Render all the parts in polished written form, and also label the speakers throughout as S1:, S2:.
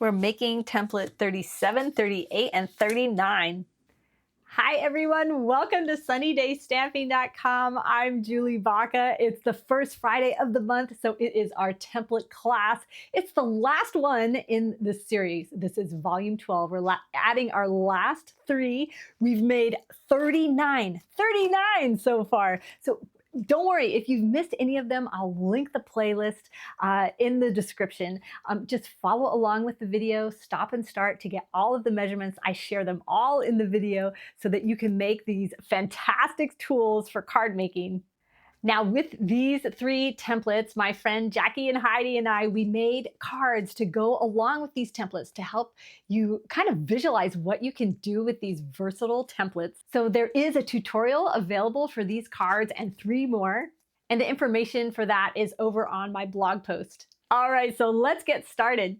S1: We're making template 37, 38, and 39. Hi everyone, welcome to sunnydaystamping.com. I'm Julie Baca. It's the first Friday of the month, so it is our template class. It's the last one in this series. This is volume 12. We're adding our last three. We've made 39 so far. So don't worry, if you've missed any of them, I'll link the playlist in the description. Just follow along with the video, stop and start to get all of the measurements. I share them all in the video so that you can make these fantastic tools for card making. Now, with these three templates, my friend Jackie and Heidi and I, we made cards to go along with these templates to help you kind of visualize what you can do with these versatile templates. So there is a tutorial available for these cards and three more. And the information for that is over on my blog post. All right, so let's get started.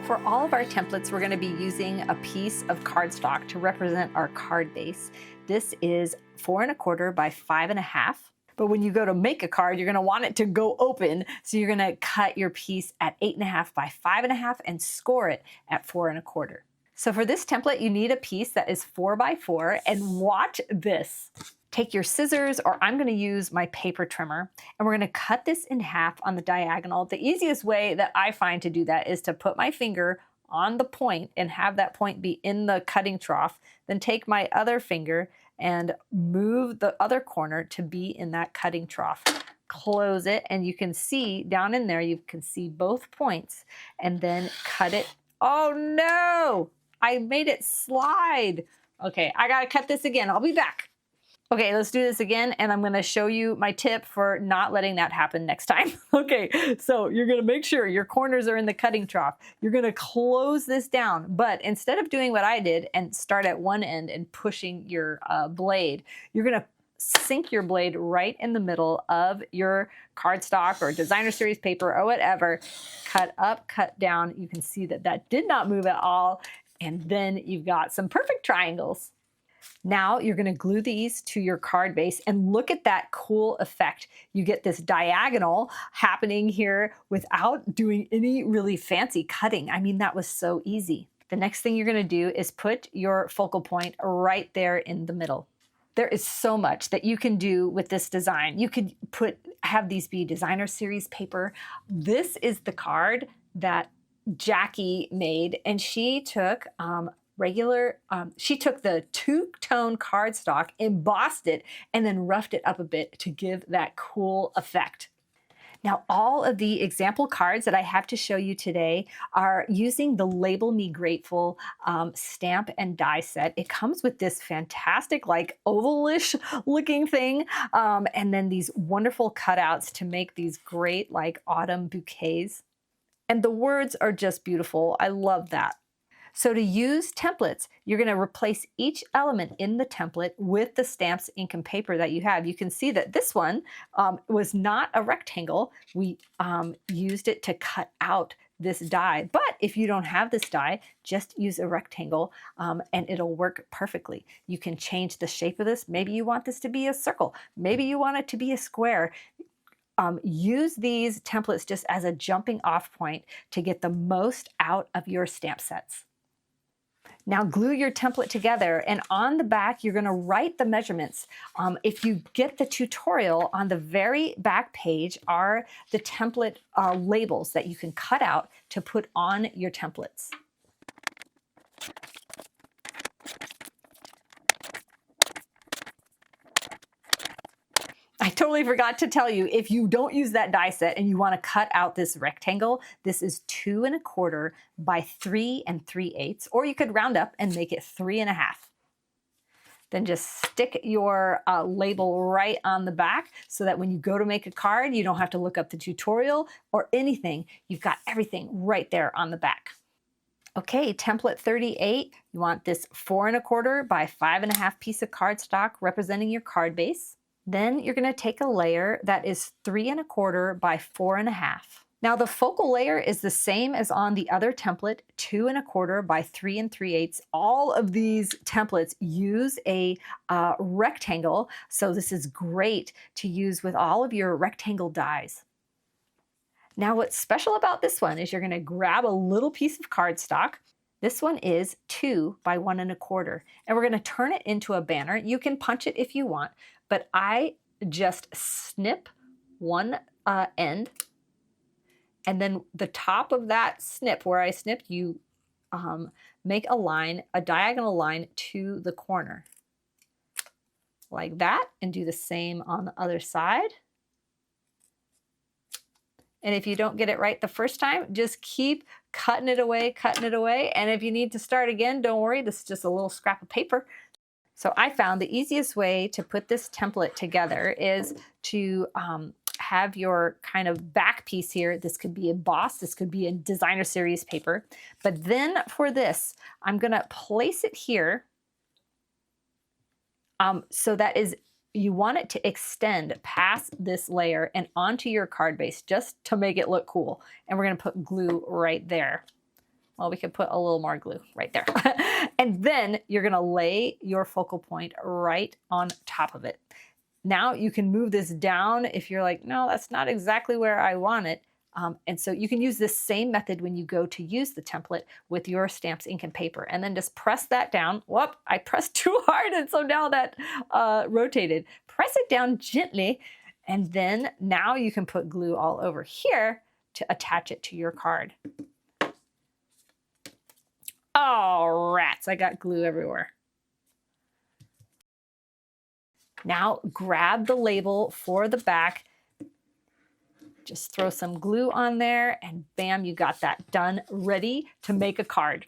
S1: For all of our templates, we're going to be using a piece of cardstock to represent our card base. This is 4 1/4 by 5 1/2. But when you go to make a card, you're going to want it to go open. So you're going to cut your piece at 8 1/2 by 5 1/2 and score it at 4 1/4. So for this template, you need a piece that is 4 by 4, and watch this. Take your scissors, or I'm going to use my paper trimmer, and we're going to cut this in half on the diagonal. The easiest way that I find to do that is to put my finger on the point and have that point be in the cutting trough, then take my other finger and move the other corner to be in that cutting trough. Close it, and you can see down in there, you can see both points, and then cut it. Oh no, I made it slide. Okay, I gotta cut this again. I'll be back. Okay, let's do this again, and I'm going to show you my tip for not letting that happen next time. Okay, so you're going to make sure your corners are in the cutting trough. You're going to close this down, but instead of doing what I did and start at one end and pushing your blade, you're going to sink your blade right in the middle of your cardstock or designer series paper or whatever. Cut up, cut down. You can see that that did not move at all, and then you've got some perfect triangles. Now you're going to glue these to your card base, and look at that cool effect. You get this diagonal happening here without doing any really fancy cutting. I mean, that was so easy. The next thing you're going to do is put your focal point right there in the middle. There is so much that you can do with this design. You could have these be designer series paper. This is the card that Jackie made, and she took she took the two-tone cardstock, embossed it, and then roughed it up a bit to give that cool effect. Now, all of the example cards that I have to show you today are using the Label Me Grateful stamp and die set. It comes with this fantastic, like ovalish looking thing, and then these wonderful cutouts to make these great, like autumn bouquets. And the words are just beautiful. I love that. So to use templates, you're going to replace each element in the template with the stamps, ink, and paper that you have. You can see that this one was not a rectangle. We used it to cut out this die. But if you don't have this die, just use a rectangle and it'll work perfectly. You can change the shape of this. Maybe you want this to be a circle. Maybe you want it to be a square. Use these templates just as a jumping off point to get the most out of your stamp sets. Now glue your template together, and on the back, you're going to write the measurements. If you get the tutorial, on the very back page are the template labels that you can cut out to put on your templates. I totally forgot to tell you, if you don't use that die set and you want to cut out this rectangle, this is 2 1/4 by 3 3/8, or you could round up and make it 3 1/2. Then just stick your label right on the back so that when you go to make a card, you don't have to look up the tutorial or anything. You've got everything right there on the back. Okay, template 38, you want this 4 1/4 by 5 1/2 piece of cardstock representing your card base. Then you're going to take a layer that is 3 1/4 by 4 1/2. Now the focal layer is the same as on the other template, 2 1/4 by 3 3/8. All of these templates use a rectangle, so this is great to use with all of your rectangle dies. Now what's special about this one is you're going to grab a little piece of cardstock. This one is 2 by 1 1/4, and we're going to turn it into a banner. You can punch it if you want, but I just snip one end, and then the top of that snip where I snipped, you make a line, a diagonal line to the corner like that, and do the same on the other side. And if you don't get it right the first time, just keep cutting it away, cutting it away. And if you need to start again, don't worry, this is just a little scrap of paper. So I found the easiest way to put this template together is to have your kind of back piece here. This could be embossed, this could be a designer series paper. But then for this, I'm gonna place it here. So that is, you want it to extend past this layer and onto your card base just to make it look cool. And we're gonna put glue right there. Well, we could put a little more glue right there. And then you're gonna lay your focal point right on top of it. Now you can move this down if you're like, no, that's not exactly where I want it. And so you can use this same method when you go to use the template with your stamps, ink, and paper. And then just press that down. Whoop, I pressed too hard, and so now that rotated. Press it down gently, and then now you can put glue all over here to attach it to your card. Oh, rats, I got glue everywhere. Now grab the label for the back, just throw some glue on there, and bam, you got that done, ready to make a card.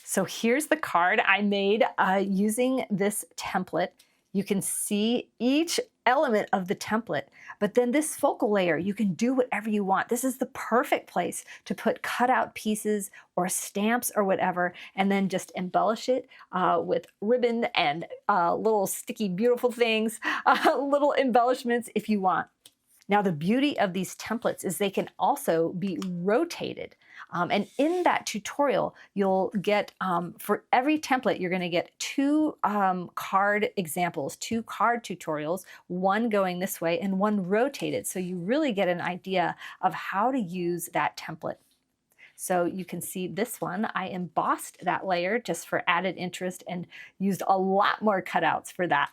S1: So here's the card I made using this template. You can see each element of the template, but then this focal layer, you can do whatever you want. This is the perfect place to put cutout pieces or stamps or whatever, and then just embellish it with ribbon and little sticky, beautiful things, little embellishments if you want. Now, the beauty of these templates is they can also be rotated. And in that tutorial, you'll get, for every template, you're gonna get 2 card examples, 2 card tutorials, one going this way and one rotated. So you really get an idea of how to use that template. So you can see this one, I embossed that layer just for added interest and used a lot more cutouts for that.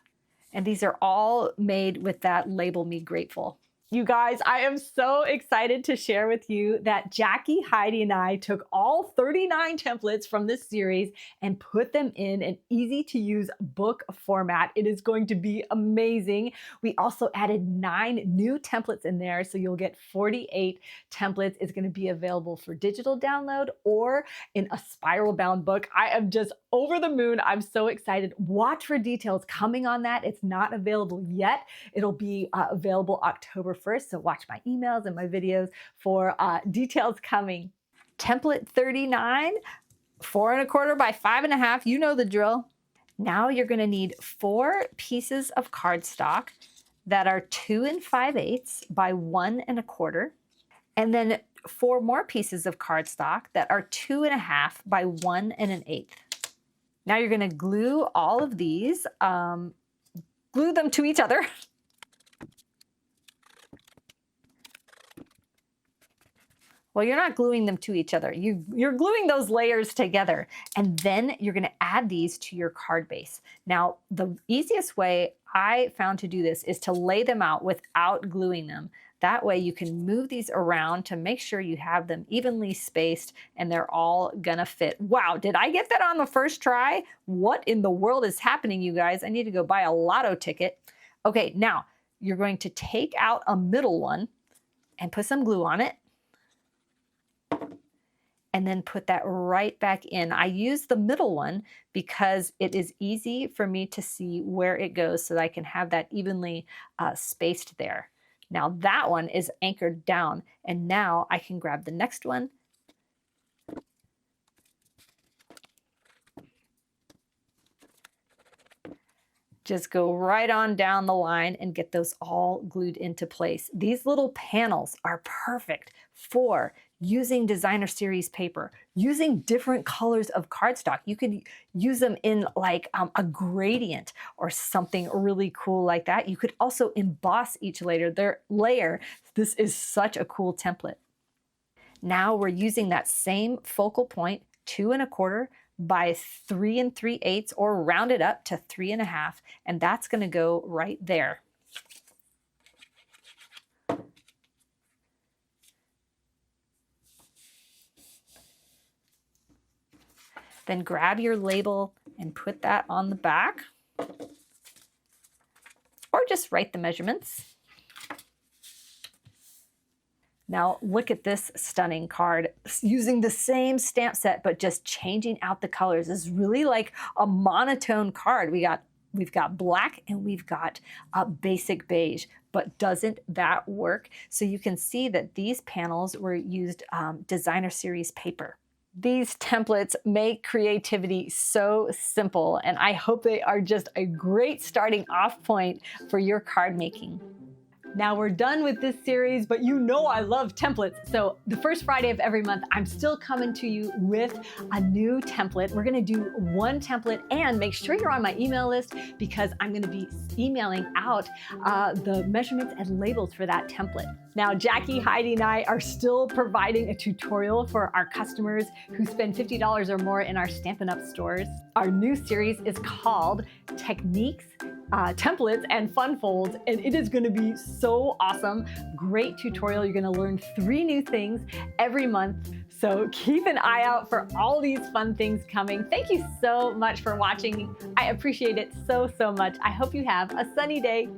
S1: And these are all made with that Label Me Grateful. You guys, I am so excited to share with you that Jackie, Heidi, and I took all 39 templates from this series and put them in an easy-to-use book format. It is going to be amazing. We also added 9 new templates in there, so you'll get 48 templates. It's going to be available for digital download or in a spiral-bound book. I am just over the moon. I'm so excited. Watch for details coming on that. It's not available yet. It'll be available October 1st, so watch my emails and my videos for details coming. Template 39, 4 1/4 by 5 1/2. You know the drill. Now you're going to need 4 pieces of cardstock that are 2 5/8 by 1 1/4, and then 4 more pieces of cardstock that are 2 1/2 by 1 1/8. Now you're going to glue all of these, glue them to each other. Well, you're not gluing them to each other. You're gluing those layers together, and then you're gonna add these to your card base. Now, the easiest way I found to do this is to lay them out without gluing them. That way you can move these around to make sure you have them evenly spaced and they're all gonna fit. Wow, did I get that on the first try? What in the world is happening, you guys? I need to go buy a lotto ticket. Okay, now you're going to take out a middle one and put some glue on it, and then put that right back in. I use the middle one because it is easy for me to see where it goes so that I can have that evenly spaced there. Now that one is anchored down, and now I can grab the next one Just go right on down the line and get those all glued into place. These little panels are perfect for using designer series paper, using different colors of cardstock. You could use them in like a gradient or something really cool like that. You could also emboss each layer. This is such a cool template. Now we're using that same focal point, 2 1/4 by 3 3/8, or round it up to 3 1/2, and that's going to go right there. Then grab your label and put that on the back, or just write the measurements. Now look at this stunning card using the same stamp set, but just changing out the colors. This is really like a monotone card. We've got black and we've got a basic beige, but doesn't that work? So you can see that these panels were used designer series paper. These templates make creativity so simple, and I hope they are just a great starting off point for your card making. Now we're done with this series, but you know I love templates. So the first Friday of every month, I'm still coming to you with a new template. We're gonna do one template, and make sure you're on my email list because I'm gonna be emailing out the measurements and labels for that template. Now, Jackie, Heidi, and I are still providing a tutorial for our customers who spend $50 or more in our Stampin' Up! Stores. Our new series is called Techniques, Templates, and Fun Folds, and it is gonna be so awesome. Great tutorial. You're gonna learn 3 new things every month. So keep an eye out for all these fun things coming. Thank you so much for watching. I appreciate it so, so much. I hope you have a sunny day.